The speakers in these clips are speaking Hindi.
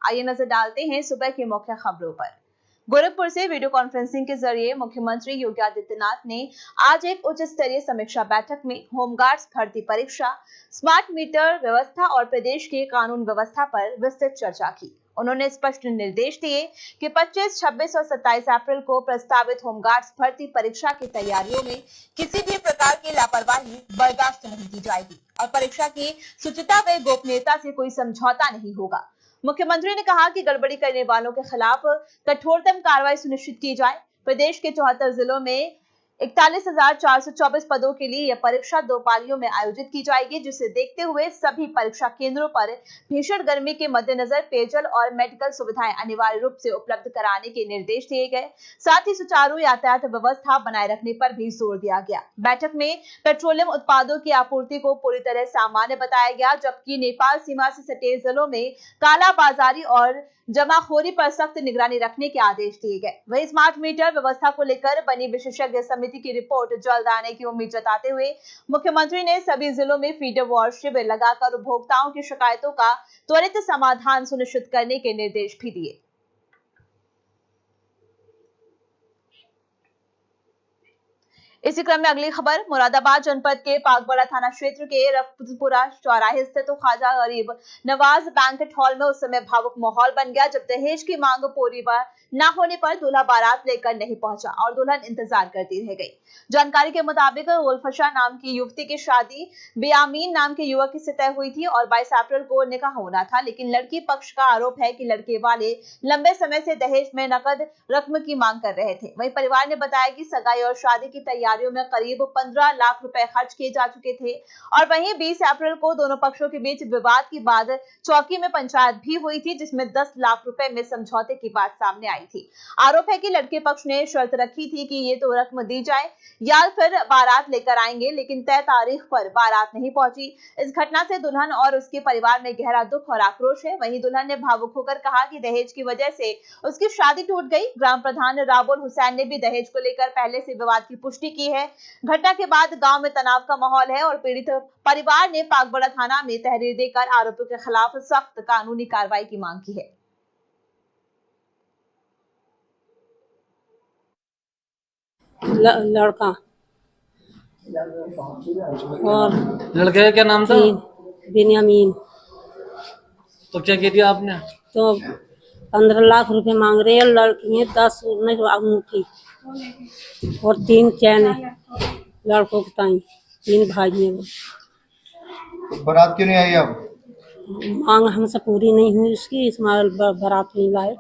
आइए नजर डालते हैं सुबह की मुख्य खबरों पर। गोरखपुर से वीडियो कॉन्फ्रेंसिंग के जरिए मुख्यमंत्री योगी आदित्यनाथ ने आज एक उच्च स्तरीय समीक्षा बैठक में होमगार्ड्स भर्ती परीक्षा, स्मार्ट मीटर व्यवस्था और प्रदेश की कानून व्यवस्था पर विस्तृत चर्चा की। उन्होंने स्पष्ट निर्देश दिए कि 25, 26 और 27 अप्रैल को प्रस्तावित होमगार्ड्स भर्ती परीक्षा की तैयारियों में किसी भी प्रकार की लापरवाही बर्दाश्त नहीं की जाएगी और परीक्षा की शुचिता व गोपनीयता से कोई समझौता नहीं होगा। मुख्यमंत्री ने कहा कि गड़बड़ी करने वालों के खिलाफ कठोरतम कार्रवाई सुनिश्चित की जाए। प्रदेश के 74 जिलों में 41,424 पदों के लिए यह परीक्षा 2 पालियों में आयोजित की जाएगी, जिसे देखते हुए सभी परीक्षा केंद्रों पर भीषण गर्मी के मद्देनजर पेयजल और मेडिकल सुविधाएं अनिवार्य रूप से उपलब्ध कराने के निर्देश दिए गए। साथ ही सुचारू यातायात व्यवस्था बनाए रखने पर भी जोर दिया गया। बैठक में पेट्रोलियम उत्पादों की आपूर्ति को पूरी तरह सामान्य बताया गया, जबकि नेपाल सीमा से सटे जिलों में कालाबाजारी और जमाखोरी पर सख्त निगरानी रखने के आदेश दिए गए। वहीं स्मार्ट मीटर व्यवस्था को लेकर बनी विशेषज्ञ समिति की रिपोर्ट जल्द आने की उम्मीद जताते हुए मुख्यमंत्री ने सभी जिलों में फीडर वॉर शिविर लगाकर उपभोक्ताओं की शिकायतों का त्वरित समाधान सुनिश्चित करने के निर्देश भी दिए। इसी क्रम में अगली खबर, मुरादाबाद जनपद के पाकबड़ा थाना क्षेत्र के रफ्तपुरा चौराहे स्थित ख्वाजा गरीब नवाज बैंकेट हॉल में उस समय भावुक माहौल बन गया जब दहेज की मांग पूरी न होने पर दूल्हा बारात लेकर नहीं पहुंचा और दुल्हन इंतजार करती रह गई। जानकारी के मुताबिक उल्फशा नाम की युवती की शादी बियामीन नाम के युवक से तय हुई थी और 22 अप्रैल को निकाह होना था, लेकिन लड़की पक्ष का आरोप है कि लड़के वाले लंबे समय से दहेज में नकद रकम की मांग कर रहे थे। वहीं परिवार ने बताया कि सगाई और शादी की तैयारियों में करीब 15 लाख रुपए खर्च किए जा चुके थे और वहीं 20 अप्रैल को दोनों पक्षों के बीच विवाद के बाद चौकी में पंचायत भी हुई थी, जिसमें 10 लाख रुपए में समझौते की बात सामने आई थी। आरोप है कि लड़के पक्ष ने शर्त रखी थी कि ये तो रकम दी जाए या फिर बारात लेकर आएंगे, लेकिन तय तारीख पर बारात नहीं पहुंची। इस घटना से दुल्हन और उसके परिवार में गहरा दुख और आक्रोश है। वहीं दुल्हन ने भावुक होकर कहा कि दहेज की वजह से उसकी शादी टूट गई। ग्राम प्रधान राबुल हुसैन ने भी दहेज को लेकर पहले से विवाद की पुष्टि की है। घटना के बाद गांव में तनाव का माहौल है और पीड़ित परिवार ने पाकबड़ा थाना में तहरीर देकर आरोपियों के खिलाफ सख्त कानूनी कार्रवाई की मांग की है। लड़का और लड़के का क्या नाम था? बिन्यामीन। तो क्या कह दिया आपने? तो 15 लाख रुपए मांग रहे हैं। लड़की है 10 में अंगूठी और 3 चैन है लड़कों के टाइम। 3 भाई हैं वो। तो बारात क्यों नहीं आई? अब मांग हमसे पूरी नहीं हुई उसकी, इस बारात नहीं लाए।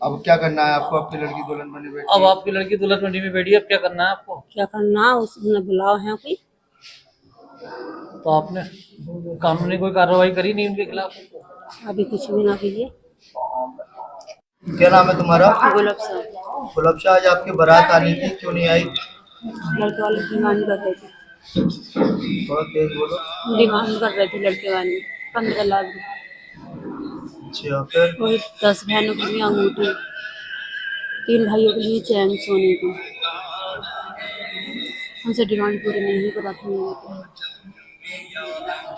अब क्या करना है आपको? आपकी लड़की दुल्हन बनी बैठी। अब आपकी लड़की दुल्हन मंडी में बैठी है, अब क्या करना है आपको? क्या करना, उसने बुलाओ है कोई। तो आपने कानूनी कोई कार्रवाई करी नहीं उनके खिलाफ? अभी कुछ भी ना कीजिए। क्या नाम है तुम्हारा? गुलाब साहब। गुलाब शाह, आज आपकी बारात आनी थी, क्यों नहीं आई? लड़के वाले डिमांड कर रहे थे। बहुत तेज बोलो। डिमांड कर रहे थे लड़के वाले 15 लाख। अच्छा, फिर? वही 10 बहनों के लिए अंगूठी, 3 भाइयों के लिए चैन सोने की। हमसे डिमांड पूरी नहीं हुई, बारात नहीं हुई।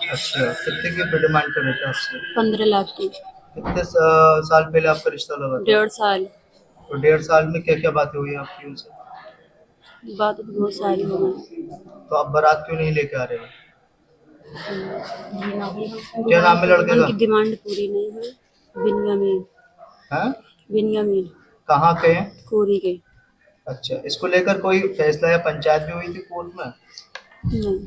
अच्छा, कितने की डिमांड कर रहे थे आपसे? 15 लाख की। कितने साल पहले आपका रिश्ता लगा था? 1.5 साल। तो 1.5 साल में क्या क्या बातें हुई आपकी उनसे? बात तो बहुत सारी हो गई। तो आप बारात क्यों नहीं लेके आ रहे हो? क्या नाम है लड़के का? उनकी डिमांड पूरी नहीं हुई। बिन्यामीन। हाँ? बिन्यामीन। कहाँ के हैं? कोरी के। अच्छा, इसको लेकर कोई फैसला या पंचायत भी हुई थी कोर्ट में? नहीं।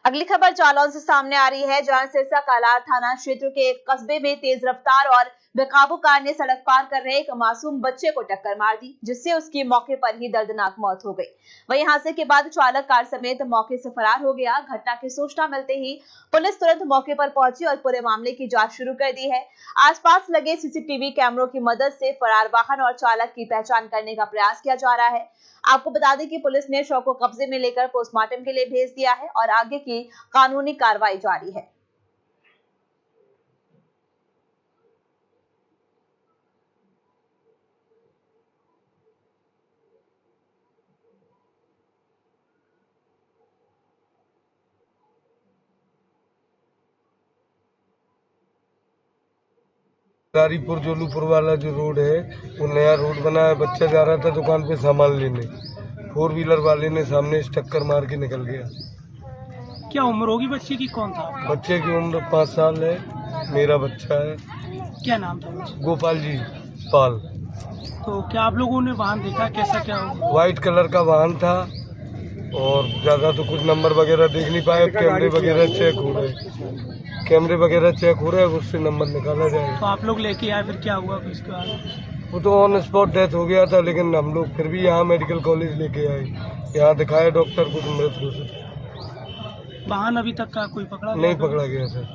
अगली खबर जालौन से सामने आ रही है, जहां सिरसा कालार थाना क्षेत्र के एक कस्बे में तेज रफ्तार और बेकाबू कार ने सड़क पार कर रहे एक मासूम बच्चे को टक्कर मार दी, जिससे उसकी मौके पर ही दर्दनाक मौत हो गई। वहीं हादसे के बाद चालक कार समेत मौके से फरार हो गया। घटना की सूचना मिलते ही पुलिस तुरंत मौके पर पहुंची और पूरे मामले की जांच शुरू कर दी है। आसपास लगे सीसीटीवी कैमरों की मदद से फरार वाहन और चालक की पहचान करने का प्रयास किया जा रहा है। आपको बता दें कि पुलिस ने शव को कब्जे में लेकर पोस्टमार्टम के लिए भेज दिया है और आगे की कानूनी कार्रवाई जारी है। गारीपुर जोलूपुर वाला जो रोड है वो नया रोड बना है। बच्चा जा रहा था दुकान पे सामान लेने, 4 व्हीलर वाले ने सामने से टक्कर मार के निकल गया। क्या उम्र होगी बच्चे की? कौन था? बच्चे की उम्र 5 साल है, मेरा बच्चा है। क्या नाम था बच्चे? गोपाल जी पाल। तो क्या आप लोगों ने वाहन देखा? कैसा क्या हुआ? व्हाइट कलर का वाहन था और ज्यादा तो कुछ नंबर वगैरह देख नहीं पाए। कैमरे वगैरह चेक हो रहे, उससे नंबर निकाला जाए। तो आप लोग लेके आए, फिर क्या हुआ इसके बाद? वो तो ऑन स्पॉट डेथ हो गया था, लेकिन हम लोग फिर भी यहाँ मेडिकल कॉलेज लेके आए। यहाँ दिखाया डॉक्टर को, तो मृत घोषित। वाहन अभी तक का कोई पकड़ा नहीं पकड़ा गया था।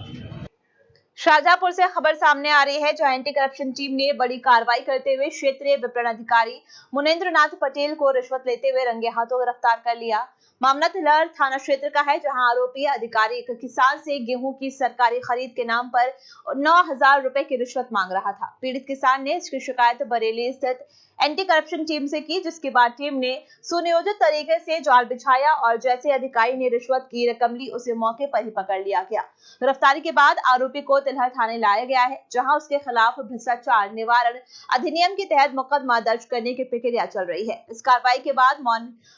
शाहजहांपुर से खबर सामने आ रही है, जहां एंटी करप्शन टीम ने बड़ी कार्रवाई करते हुए क्षेत्रीय विपणन अधिकारी मुनेंद्र नाथ पटेल को रिश्वत लेते हुए रंगे हाथों गिरफ्तार कर लिया। मामला तिलहर थाना क्षेत्र का है, जहां आरोपी अधिकारी एक किसान से गेहूं की सरकारी खरीद के नाम पर 9,000 रुपए की रिश्वत मांग रहा था। पीड़ित किसान ने इसकी शिकायत बरेली स्थित एंटी करप्शन टीम से की, जिसके बाद टीम ने सुनियोजित तरीके से जाल बिछाया और जैसे अधिकारी ने रिश्वत की रकम ली, उसे मौके पर ही पकड़ लिया गया। गिरफ्तारी के बाद आरोपी को तिलहर थाने लाया गया है, जहां उसके खिलाफ भ्रष्टाचार निवारण अधिनियम के तहत मुकदमा दर्ज करने की प्रक्रिया चल रही है। इस कार्रवाई के बाद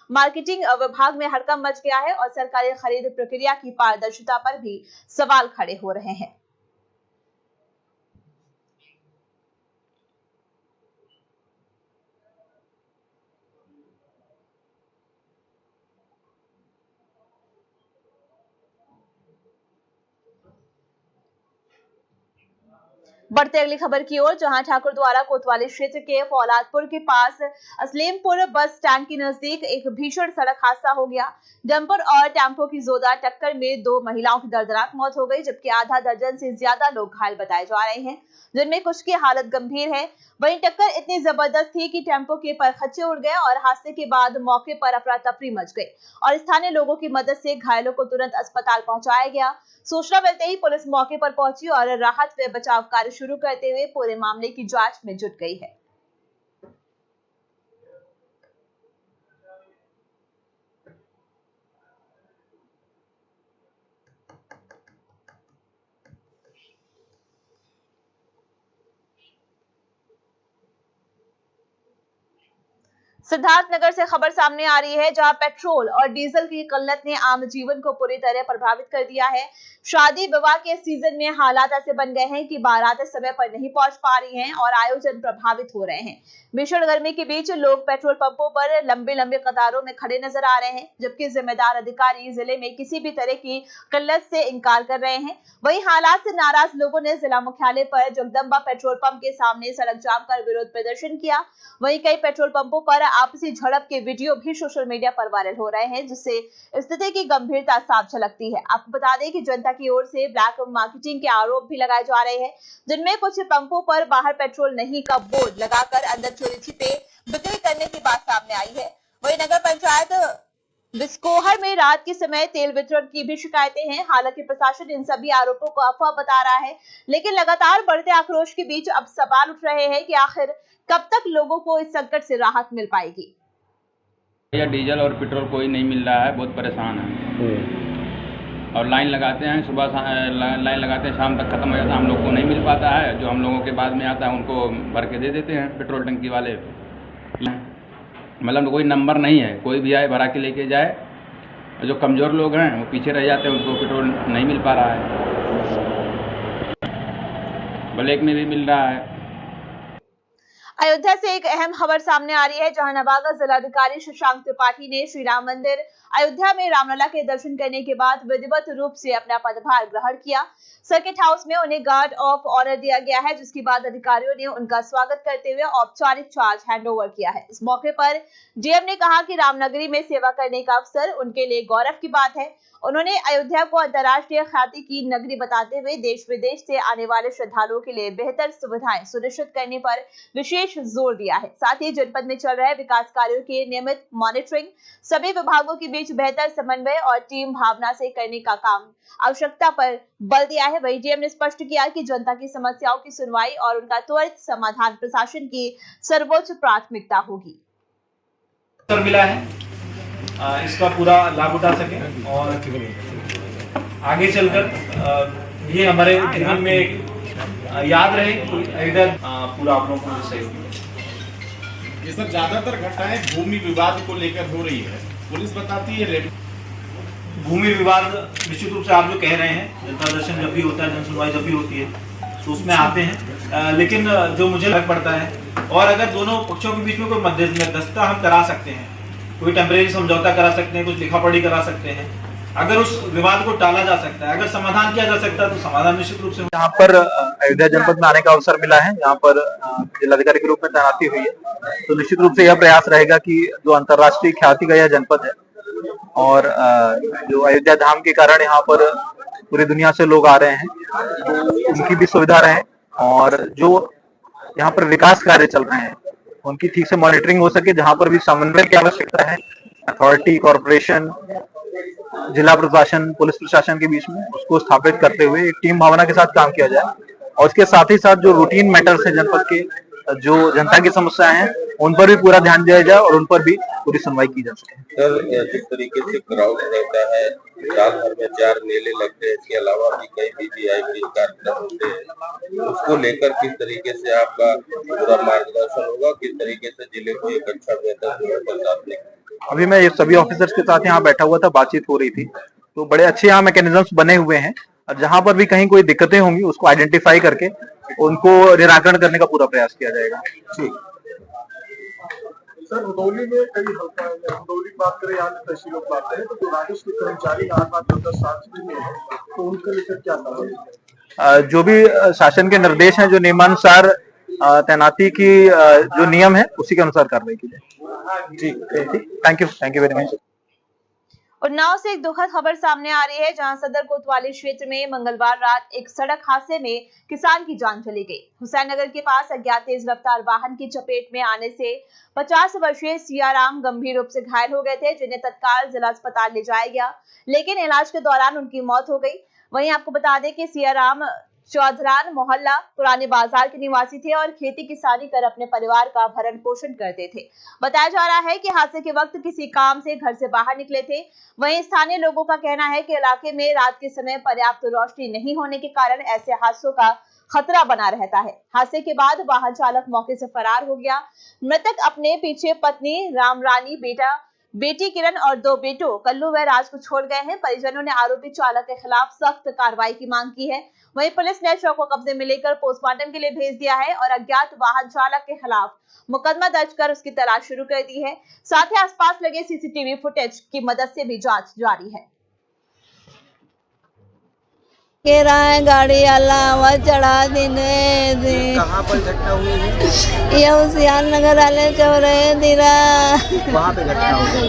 मार्केटिंग विभाग में हड़कंप मच गया है और सरकारी खरीद प्रक्रिया की पारदर्शिता पर भी सवाल खड़े हो रहे हैं। बढ़ते अगली खबर की ओर, जहां ठाकुर द्वारा कोतवाली क्षेत्र के फौलादपुर के पास असलेमपुर बस स्टैंड के नजदीक एक भीषण सड़क हादसा हो गया। डंपर और टेम्पो की जोरदार टक्कर में 2 महिलाओं की दर्दनाक मौत हो गई, जबकि आधा दर्जन से ज्यादा लोग घायल बताए जा रहे हैं, जिनमें कुछ की हालत गंभीर है। वहीं टक्कर इतनी जबरदस्त थी कि टेम्पो के परखच्चे उड़ गए और हादसे के बाद मौके पर अफरा तफरी मच गई और स्थानीय लोगों की मदद से घायलों को तुरंत अस्पताल पहुंचाया गया। सूचना मिलते ही पुलिस मौके पर पहुंची और राहत व बचाव कार्य शुरू करते हुए पूरे मामले की जांच में जुट गई है। सिद्धार्थनगर से खबर सामने आ रही है, जहां पेट्रोल और डीजल की किल्लत ने आम जीवन को पूरी तरह प्रभावित कर दिया है। शादी विवाह के सीजन में हालात ऐसे बन गए हैं कि बारातें समय पर नहीं पहुंच पा रही हैं और आयोजन प्रभावित हो रहे हैं। भीषण गर्मी के बीच लोग पेट्रोल पंपों पर लंबी लंबी कतारों में खड़े नजर आ रहे हैं, जबकि जिम्मेदार अधिकारी जिले में किसी भी तरह की किल्लत से इनकार कर रहे हैं। वहीं हालात से नाराज लोगों ने जिला मुख्यालय पर जगदम्बा पेट्रोल पंप के सामने सड़क जाम कर विरोध प्रदर्शन किया। वहीं कई पेट्रोल पंपों पर आपसी झड़प के वीडियो भी सोशल मीडिया पर वायरल हो रहे हैं, जिससे स्थिति की गंभीरता साफ झलकती है। आपको बता दें कि जनता की ओर से ब्लैक मार्केटिंग के आरोप भी लगाए जा रहे हैं, जिनमें कुछ पंपों पर बाहर पेट्रोल नहीं का बोर्ड लगाकर अंदर चोरी छिपे बिक्री करने की बात सामने आई है। वहीं नगर पंचायत बिस्कोहर में रात के समय तेल वितरण की भी शिकायतें हैं। हालांकि प्रशासन इन सभी आरोपों को अफवाह बता रहा है, लेकिन लगातार बढ़ते आक्रोश के बीच अब सवाल उठ रहे हैं कि आखिर कब तक लोगों को इस संकट से राहत मिल पाएगी। या डीजल और पेट्रोल कोई नहीं मिल रहा है, बहुत परेशान है और लाइन लगाते हैं, सुबह लाइन लगाते हैं, शाम तक खत्म हो जाता है, हम लोग को नहीं मिल पाता है। जो हम लोगों के बाद में आता है उनको भर के दे देते हैं पेट्रोल टंकी वाले। मतलब कोई नंबर नहीं है, कोई भी आए भरा के लेके जाए। जो कमज़ोर लोग हैं वो पीछे रह जाते हैं, उनको पेट्रोल नहीं मिल पा रहा है, ब्लैक में भी मिल रहा है। अयोध्या से एक अहम खबर सामने आ रही है, जहां नवागढ़ जिलाधिकारी शशांक त्रिपाठी ने श्री राम मंदिर अयोध्या में रामलला के दर्शन करने के बाद विधिवत रूप से अपना पदभार ग्रहण किया। सर्किट हाउस में उन्हें गार्ड ऑफ ऑनर दिया गया है, जिसके बाद अधिकारियों ने उनका स्वागत करते हुए औपचारिक चार्ज हैंडओवर किया है। इस मौके पर डीएम ने कहा कि रामनगरी में सेवा करने का अवसर उनके लिए गौरव की बात है। उन्होंने अयोध्या को अंतर्राष्ट्रीय ख्याति की नगरी बताते हुए देश विदेश से आने वाले श्रद्धालुओं के लिए बेहतर सुविधाएं सुनिश्चित करने पर विशेष जोर दिया है। साथ ही जनपद में चल रहे विकास कार्यों की नियमित मॉनिटरिंग, सभी विभागों के बीच बेहतर समन्वय और टीम भावना से करने का काम आवश्यकता पर बल दिया है। वहीं डीएम ने स्पष्ट किया कि जनता की समस्याओं की सुनवाई और उनका त्वरित समाधान प्रशासन की सर्वोच्च प्राथमिकता होगी। मिला है, इसका पूरा लाभ उठा सके और आगे चलकर ये हमारे जीवन में याद रहे अयोध्या पूरा आप लोगों को सहयोग मिले। ये सर ज्यादातर घटनाएं भूमि विवाद को लेकर हो रही है, पुलिस बताती है भूमि विवाद निश्चित रूप से आप जो कह रहे हैं, जनता दर्शन जब भी होता है, जन सुनवाई जब भी होती है तो उसमें आते हैं, लेकिन जो मुझे लग पड़ता है, और अगर दोनों पक्षों के बीच में कोई मध्यस्थता हम करा सकते हैं, कोई टेम्परेरी समझौता करा सकते हैं, कुछ लिखा पढ़ी करा सकते हैं, अगर उस विवाद को टाला जा सकता है, अगर समाधान किया जा सकता है तो समाधान निश्चित रूप से। यहाँ पर अयोध्या जनपद में आने का अवसर मिला है, यहाँ पर जिलाधिकारी के रूप में तैनाती हुई है, तो निश्चित रूप से यह प्रयास रहेगा कि जो अंतर्राष्ट्रीय ख्याति का यह जनपद है और जो अयोध्या धाम के कारण यहाँ पर पूरी दुनिया से लोग आ रहे हैं, तो उनकी भी सुविधा रहे और जो यहाँ पर विकास कार्य चल रहे हैं उनकी ठीक से मॉनिटरिंग हो सके। जहाँ पर भी समन्वय की आवश्यकता है, अथॉरिटी, कॉर्पोरेशन, जिला प्रशासन, पुलिस प्रशासन के बीच में, उसको स्थापित करते हुए एक टीम भावना के साथ काम किया जाए और उसके साथ ही साथ जो रूटीन मैटर्स है जनपद के, जो जनता की समस्याएं हैं, उन पर भी पूरा ध्यान दिया जाए और उन पर भी पूरी सुनवाई की जा सके। सर, जिस तरीके से क्राउड रहता है, साल भर में 4 मेले लगते हैं, इसके अलावा भी कई वीवीआईपी कार्यक्रम होते हैं, उसको लेकर किस तरीके से आपका पूरा मार्गदर्शन होगा, किस तरीके से जिले को एक अच्छा बेहतर। अभी मैं ये सभी ऑफिसर्स के साथ यहाँ बैठा हुआ था, बातचीत हो रही थी, तो बड़े अच्छे यहाँ मैकेनिज्म्स बने हुए हैं और जहाँ पर भी कहीं कोई दिक्कतें होंगी उसको आइडेंटिफाई करके उनको निराकरण करने का पूरा प्रयास किया जाएगा। ठीक सर, रुदौली में कई रुदौली बात करें, यहाँ की तहसीलों की बात करें, तो जो राजस्व के कर्मचारी 8-10 साल में है, तो उनके लेकर क्या कार्रवाई? जो भी शासन के निर्देश हैं, जो नियमानुसार तैनाती की जो नियम है उसी के अनुसार कार्रवाई की जाए। ठीक, thank you very much. Unnao से एक दुखद खबर सामने आ रही है, जहां सदर कोतवाली क्षेत्र में मंगलवार रात एक सड़क हादसे में किसान की जान चली गई। हुसैननगर के पास अज्ञात तेज रफ्तार वाहन की चपेट में आने से 50 वर्षीय सियाराम गंभीर रूप से घायल हो गए थे, जिन्हें तत्काल जिला अस्पताल ले जाया गया, लेकिन इलाज के दौरान उनकी मौत हो गई। वहीं आपको बता दें कि सियाराम चौधरान मोहल्ला पुराने बाजार के निवासी थे और खेती किसानी कर अपने परिवार का भरण पोषण करते थे। बताया जा रहा है कि हादसे के वक्त किसी काम से घर से बाहर निकले थे। वहीं स्थानीय लोगों का कहना है कि इलाके में रात के समय पर्याप्त रोशनी नहीं होने के कारण ऐसे हादसों का खतरा बना रहता है। हादसे के बाद वाहन चालक मौके से फरार हो गया। मृतक अपने पीछे पत्नी रामरानी, बेटी किरण और 2 बेटों कल्लू व राज को छोड़ गए हैं। परिजनों ने आरोपी चालक के खिलाफ सख्त कार्रवाई की मांग की है। वहीं पुलिस ने शव को कब्जे में लेकर पोस्टमार्टम के लिए भेज दिया है और अज्ञात वाहन चालक के खिलाफ मुकदमा दर्ज कर उसकी तलाश शुरू कर दी है। साथ ही आसपास लगे सीसीटीवी फुटेज की मदद से भी जांच जारी है। गाड़ी अल्लाह चढ़ा देने कहाँ पर घटना हुई है? ये हुसैननगर वाले चौरे दिरा, वहाँ पे घटना हुई है।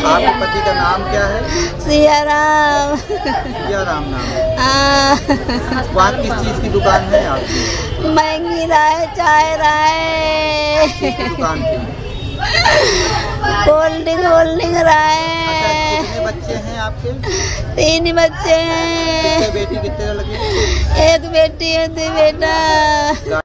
आपके पति का नाम क्या है? सियाराम। सियाराम नाम है। वहाँ किस चीज की दुकान है आपकी? महंगी राय, चाय राय दुकान की। कोल्ड ड्रिंक राय। कितने बच्चे हैं आपके? 3 बच्चे हैं। कितने बेटी कितने लगे? 1 बेटी है, 2 बेटा।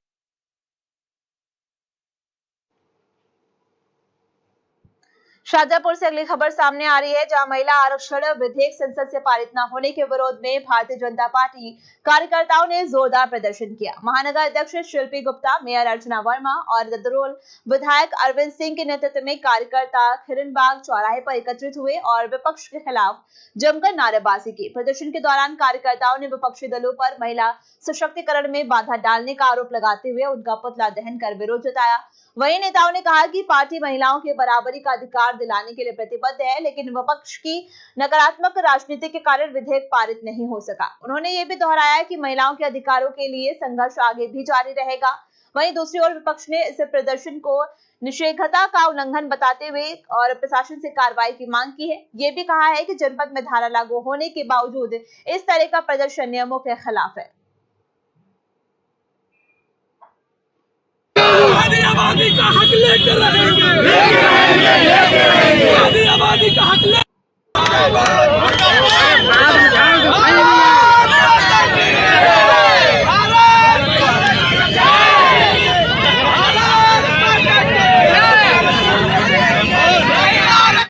शाजापुर से अगली खबर सामने आ रही है, जहां महिला आरक्षण विधेयक संसद से पारित न होने के विरोध में भारतीय जनता पार्टी कार्यकर्ताओं ने जोरदार प्रदर्शन किया। महानगर अध्यक्ष शिल्पी गुप्ता, मेयर अर्चना वर्मा और ददरोल विधायक अरविंद सिंह के नेतृत्व में कार्यकर्ता खिरनबाग चौराहे पर एकत्रित हुए और विपक्ष के खिलाफ जमकर नारेबाजी की। प्रदर्शन के दौरान कार्यकर्ताओं ने विपक्षी दलों पर महिला सशक्तिकरण में बाधा डालने का आरोप लगाते हुए उनका पुतला दहन कर विरोध जताया। वहीं नेताओं ने कहा कि पार्टी महिलाओं के बराबरी का अधिकार दिलाने के लिए प्रतिबद्ध है, लेकिन विपक्ष की नकारात्मक राजनीति के कारण विधेयक पारित नहीं हो सका। उन्होंने ये भी दोहराया कि महिलाओं के अधिकारों के लिए संघर्ष आगे भी जारी रहेगा। वहीं दूसरी ओर विपक्ष ने इस प्रदर्शन को निषेधाज्ञा का उल्लंघन बताते हुए और प्रशासन से कार्रवाई की मांग की है। ये भी कहा है कि जनपद में धारा लागू होने के बावजूद इस तरह का प्रदर्शन नियमों के खिलाफ है। आबादी का हक लेकर रहेंगे, आबादी का हक